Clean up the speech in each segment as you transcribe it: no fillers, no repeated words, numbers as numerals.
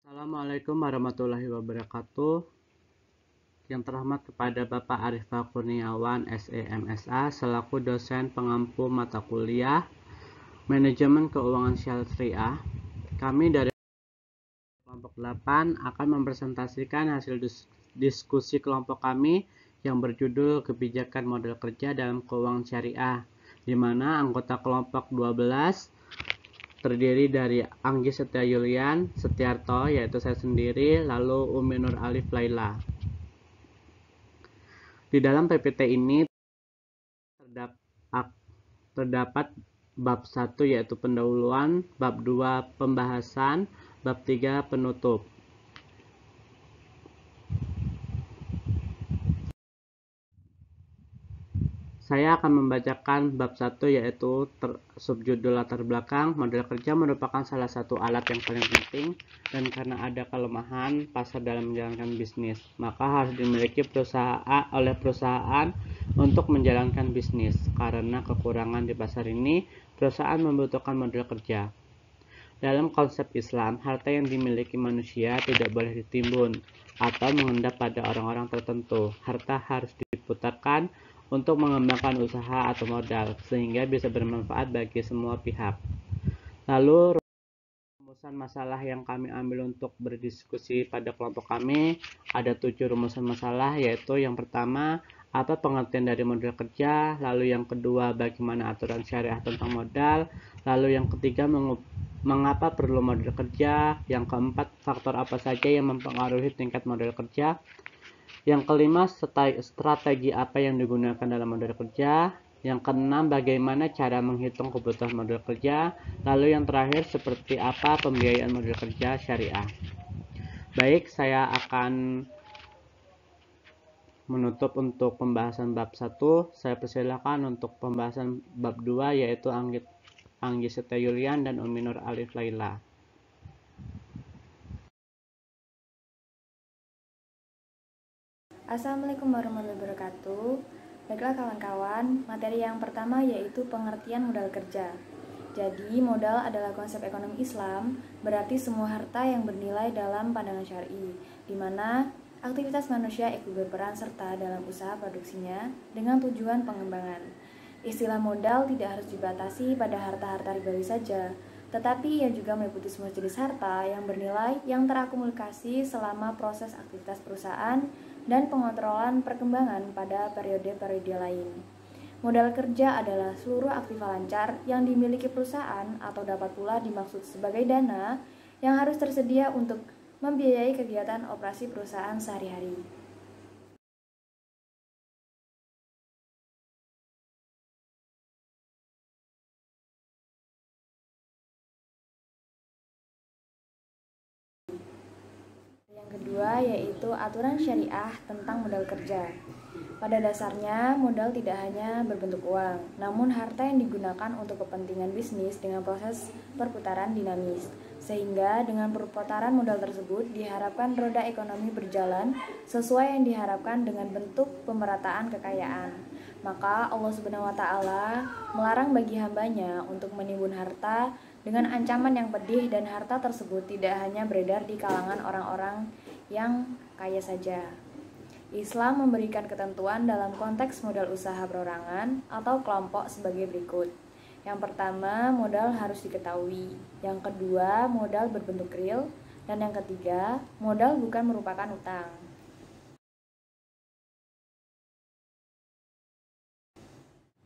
Assalamualaikum warahmatullahi wabarakatuh. Yang terhormat kepada Bapak Arifah Kurniawan, SE MSA, selaku dosen pengampu mata kuliah Manajemen Keuangan Syariah. Kami dari kelompok 8 akan mempresentasikan hasil diskusi kelompok kami yang berjudul Kebijakan Model Kerja dalam Keuangan Syariah, di mana anggota kelompok 12 terdiri dari Anggi Setia Yulian Setiarto, yaitu saya sendiri, lalu Umi Nur Alif Laila. Di dalam PPT ini terdapat bab 1 yaitu pendahuluan, bab 2 pembahasan, bab 3 penutup. Saya akan membacakan bab 1 yaitu subjudul latar belakang. Model kerja merupakan salah satu alat yang paling penting, dan karena ada kelemahan pasar dalam menjalankan bisnis, maka harus dimiliki oleh perusahaan untuk menjalankan bisnis. Karena kekurangan di pasar ini, perusahaan membutuhkan model kerja. Dalam konsep Islam, harta yang dimiliki manusia tidak boleh ditimbun atau mengendap pada orang-orang tertentu. Harta harus diputarkan untuk mengembangkan usaha atau modal, sehingga bisa bermanfaat bagi semua pihak. Lalu, rumusan masalah yang kami ambil untuk berdiskusi pada kelompok kami, ada 7 rumusan masalah, yaitu yang pertama, apa pengertian dari model kerja, lalu yang kedua, bagaimana aturan syariah tentang modal, lalu yang ketiga, mengapa perlu model kerja, yang keempat, faktor apa saja yang mempengaruhi tingkat model kerja, yang kelima, strategi apa yang digunakan dalam model kerja. Yang keenam, bagaimana cara menghitung kebutuhan model kerja. Lalu yang terakhir, seperti apa pembiayaan model kerja syariah. Baik, saya akan menutup untuk pembahasan bab 1. Saya persilakan untuk pembahasan bab 2, yaitu Anggi Setia Yulian dan Umi Nur Alif Laila. Assalamualaikum warahmatullahi wabarakatuh. Baiklah kawan-kawan, materi yang pertama yaitu pengertian modal kerja. Jadi, modal adalah konsep ekonomi Islam, berarti semua harta yang bernilai dalam pandangan syar'i, di mana aktivitas manusia ikut berperan serta dalam usaha produksinya dengan tujuan pengembangan. Istilah modal tidak harus dibatasi pada harta-harta ribawi saja, tetapi ia juga meliputi semua jenis harta yang bernilai yang terakumulasi selama proses aktivitas perusahaan dan pengontrolan perkembangan pada periode-periode lain. Modal kerja adalah seluruh aktiva lancar yang dimiliki perusahaan atau dapat pula dimaksud sebagai dana yang harus tersedia untuk membiayai kegiatan operasi perusahaan sehari-hari. Yang kedua yaitu aturan syariah tentang modal kerja. Pada dasarnya, modal tidak hanya berbentuk uang, namun harta yang digunakan untuk kepentingan bisnis dengan proses perputaran dinamis. Sehingga dengan perputaran modal tersebut diharapkan roda ekonomi berjalan sesuai yang diharapkan dengan bentuk pemerataan kekayaan. Maka Allah Subhanahu wa Ta'ala melarang bagi hambanya untuk menimbun harta dengan ancaman yang pedih, dan harta tersebut tidak hanya beredar di kalangan orang-orang yang kaya saja. Islam memberikan ketentuan dalam konteks modal usaha perorangan atau kelompok sebagai berikut. Yang pertama, modal harus diketahui. Yang kedua, modal berbentuk real. Dan yang ketiga, modal bukan merupakan utang.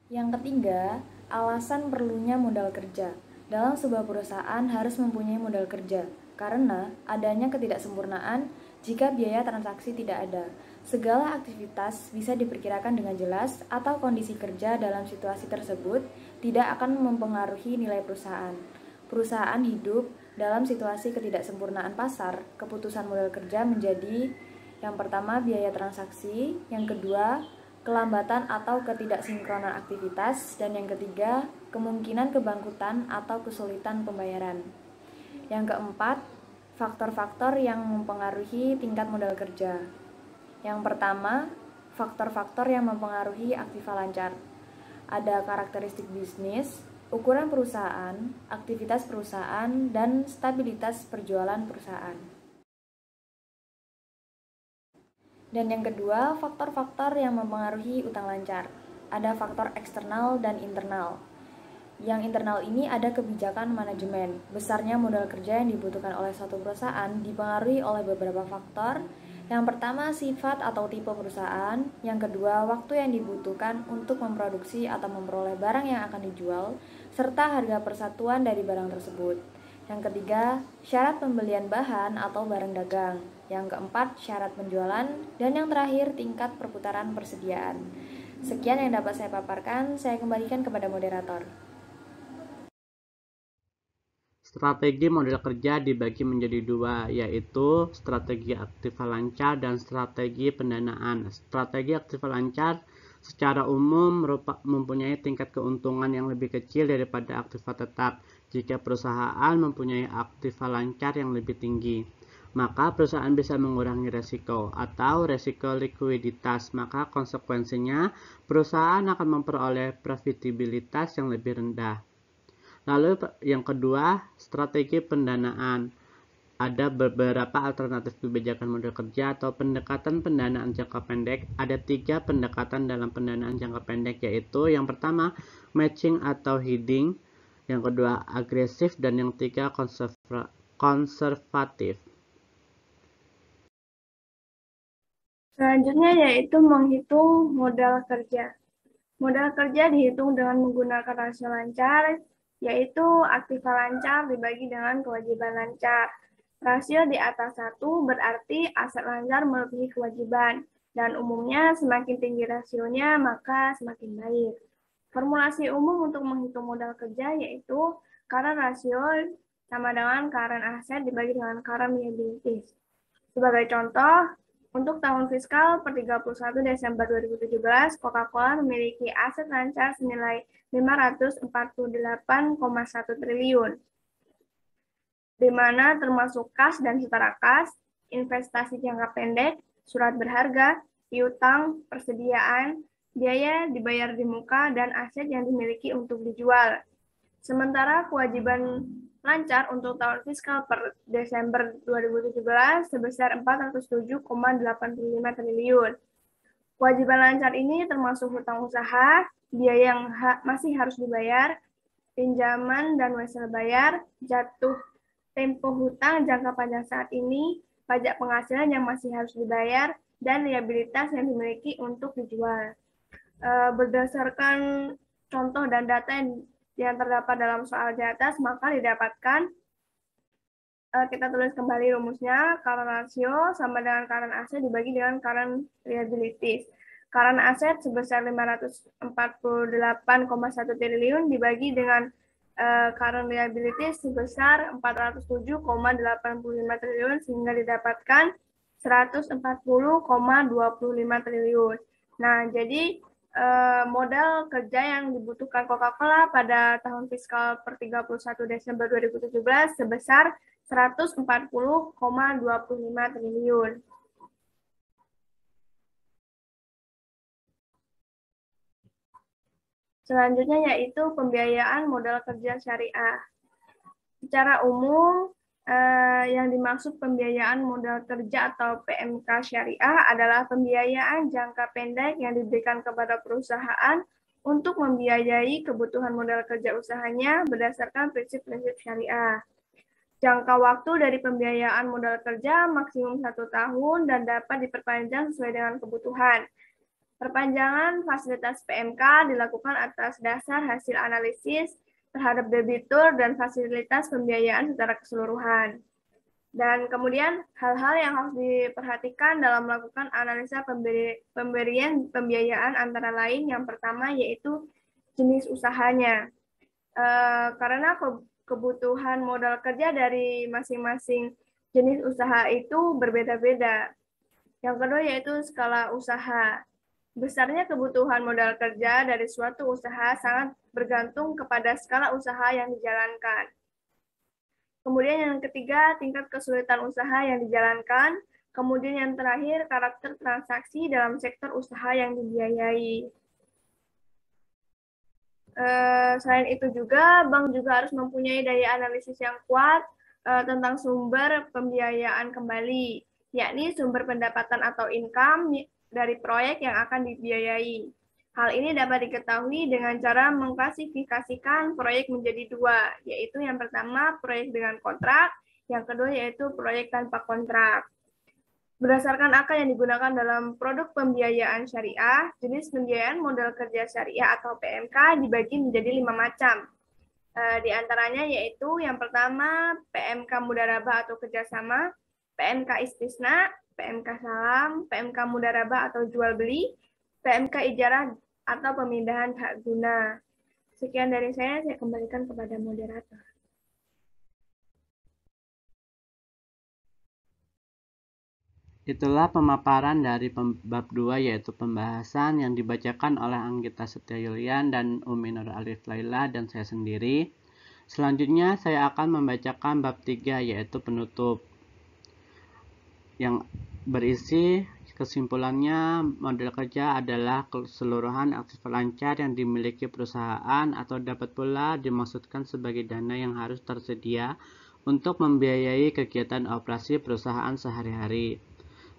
Yang ketiga, alasan perlunya modal kerja. Dalam sebuah perusahaan harus mempunyai modal kerja, karena adanya ketidaksempurnaan jika biaya transaksi tidak ada. Segala aktivitas bisa diperkirakan dengan jelas, atau kondisi kerja dalam situasi tersebut tidak akan mempengaruhi nilai perusahaan. Perusahaan hidup dalam situasi ketidaksempurnaan pasar. Keputusan modal kerja menjadi yang pertama biaya transaksi, yang kedua kelambatan atau ketidaksinkronan aktivitas, dan yang ketiga kemungkinan kebangkrutan atau kesulitan pembayaran. Yang keempat, faktor-faktor yang mempengaruhi tingkat modal kerja. Yang pertama, faktor-faktor yang mempengaruhi aktiva lancar. Ada karakteristik bisnis, ukuran perusahaan, aktivitas perusahaan, dan stabilitas perjualan perusahaan. Dan yang kedua, faktor-faktor yang mempengaruhi utang lancar. Ada faktor eksternal dan internal. Yang internal ini ada kebijakan manajemen. Besarnya modal kerja yang dibutuhkan oleh suatu perusahaan dipengaruhi oleh beberapa faktor. Yang pertama, sifat atau tipe perusahaan. Yang kedua, waktu yang dibutuhkan untuk memproduksi atau memperoleh barang yang akan dijual, serta harga persatuan dari barang tersebut. Yang ketiga, syarat pembelian bahan atau barang dagang. Yang keempat, syarat penjualan. Dan yang terakhir, tingkat perputaran persediaan. Sekian yang dapat saya paparkan, saya kembalikan kepada moderator. Strategi model kerja dibagi menjadi dua, yaitu strategi aktiva lancar dan strategi pendanaan. Strategi aktiva lancar secara umum mempunyai tingkat keuntungan yang lebih kecil daripada aktiva tetap. Jika perusahaan mempunyai aktiva lancar yang lebih tinggi, maka perusahaan bisa mengurangi resiko atau resiko likuiditas. Maka konsekuensinya perusahaan akan memperoleh profitabilitas yang lebih rendah. Lalu yang kedua, strategi pendanaan. Ada beberapa alternatif kebijakan model kerja atau pendekatan pendanaan jangka pendek. Ada 3 pendekatan dalam pendanaan jangka pendek, yaitu yang pertama, matching atau hedging, yang kedua, agresif, dan yang ketiga, konservatif. Selanjutnya yaitu menghitung modal kerja. Modal kerja dihitung dengan menggunakan rasio lancar, yaitu aktiva lancar dibagi dengan kewajiban lancar. Rasio di atas 1 berarti aset lancar melebihi kewajiban, dan umumnya semakin tinggi rasionya maka semakin baik. Formulasi umum untuk menghitung modal kerja yaitu current rasio sama dengan current asset dibagi dengan current liabilities. Sebagai contoh, untuk tahun fiskal per 31 Desember 2017, Coca-Cola memiliki aset lancar senilai 548,1 triliun, di mana termasuk kas dan setara kas, investasi jangka pendek, surat berharga, piutang, persediaan, biaya dibayar di muka, dan aset yang dimiliki untuk dijual. Sementara kewajiban lancar untuk tahun fiskal per Desember 2017 sebesar 407,85 triliun. Kewajiban lancar ini termasuk hutang usaha, biaya yang masih harus dibayar, pinjaman dan wesel bayar, jatuh tempo hutang jangka panjang saat ini, pajak penghasilan yang masih harus dibayar, dan liabilitas yang dimiliki untuk dijual. Berdasarkan contoh dan data yang terdapat dalam soal di atas, maka didapatkan, kita tulis kembali rumusnya, current ratio sama dengan current asset dibagi dengan current liabilities. Current asset sebesar 548,1 triliun dibagi dengan current liabilities sebesar 407,85 triliun sehingga didapatkan 140,25 triliun. Nah, jadi modal kerja yang dibutuhkan Coca-Cola pada tahun fiskal per 31 Desember 2017 sebesar 140,25 triliun. Selanjutnya yaitu pembiayaan modal kerja syariah. Secara umum, yang dimaksud pembiayaan modal kerja atau PMK syariah adalah pembiayaan jangka pendek yang diberikan kepada perusahaan untuk membiayai kebutuhan modal kerja usahanya berdasarkan prinsip-prinsip syariah. Jangka waktu dari pembiayaan modal kerja maksimum 1 tahun dan dapat diperpanjang sesuai dengan kebutuhan. Perpanjangan fasilitas PMK dilakukan atas dasar hasil analisis terhadap debitur dan fasilitas pembiayaan secara keseluruhan. Dan kemudian hal-hal yang harus diperhatikan dalam melakukan analisa pemberian pembiayaan antara lain yang pertama yaitu jenis usahanya. Karena kebutuhan modal kerja dari masing-masing jenis usaha itu berbeda-beda. Yang kedua yaitu skala usaha. Besarnya kebutuhan modal kerja dari suatu usaha sangat bergantung kepada skala usaha yang dijalankan. Kemudian yang ketiga, tingkat kesulitan usaha yang dijalankan. Kemudian yang terakhir, karakter transaksi dalam sektor usaha yang dibiayai. Selain itu juga, bank juga harus mempunyai daya analisis yang kuat tentang sumber pembiayaan kembali. yakni sumber pendapatan atau income dari proyek yang akan dibiayai. Hal ini dapat diketahui dengan cara mengklasifikasikan proyek menjadi dua, yaitu yang pertama proyek dengan kontrak, yang kedua yaitu proyek tanpa kontrak. Berdasarkan akad yang digunakan dalam produk pembiayaan syariah, jenis pembiayaan modal kerja syariah atau PMK dibagi menjadi 5 macam. Di antaranya yaitu yang pertama PMK Mudharabah atau kerjasama, PMK Istisna, PMK Salam, PMK Mudharabah atau jual beli, PMK Ijarah atau pemindahan hak guna. Sekian dari saya kembalikan kepada moderator. Itulah pemaparan dari bab 2 yaitu pembahasan yang dibacakan oleh Anggita Setia Yulian dan Umi Nur Alif Laila dan saya sendiri. Selanjutnya saya akan membacakan bab 3 yaitu penutup yang berisi kesimpulannya model kerja adalah keseluruhan aktivitas lancar yang dimiliki perusahaan atau dapat pula dimaksudkan sebagai dana yang harus tersedia untuk membiayai kegiatan operasi perusahaan sehari-hari.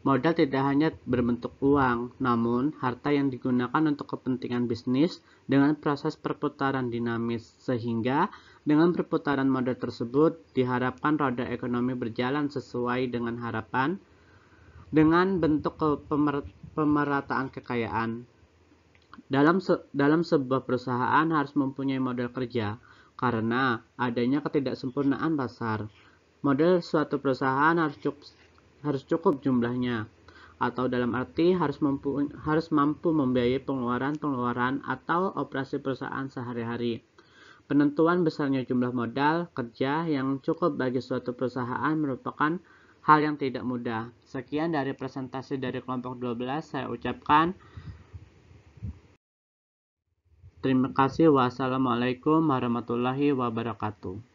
Modal tidak hanya berbentuk uang, namun harta yang digunakan untuk kepentingan bisnis dengan proses perputaran dinamis, sehingga dengan perputaran modal tersebut diharapkan roda ekonomi berjalan sesuai dengan harapan dengan bentuk pemerataan kekayaan. Dalam sebuah perusahaan harus mempunyai modal kerja, karena adanya ketidaksempurnaan pasar. Modal suatu perusahaan harus cukup jumlahnya, atau dalam arti harus mampu membiayai pengeluaran atau operasi perusahaan sehari-hari. Penentuan besarnya jumlah modal kerja yang cukup bagi suatu perusahaan merupakan hal yang tidak mudah. Sekian dari presentasi dari kelompok 12, saya ucapkan terima kasih. Wassalamualaikum warahmatullahi wabarakatuh.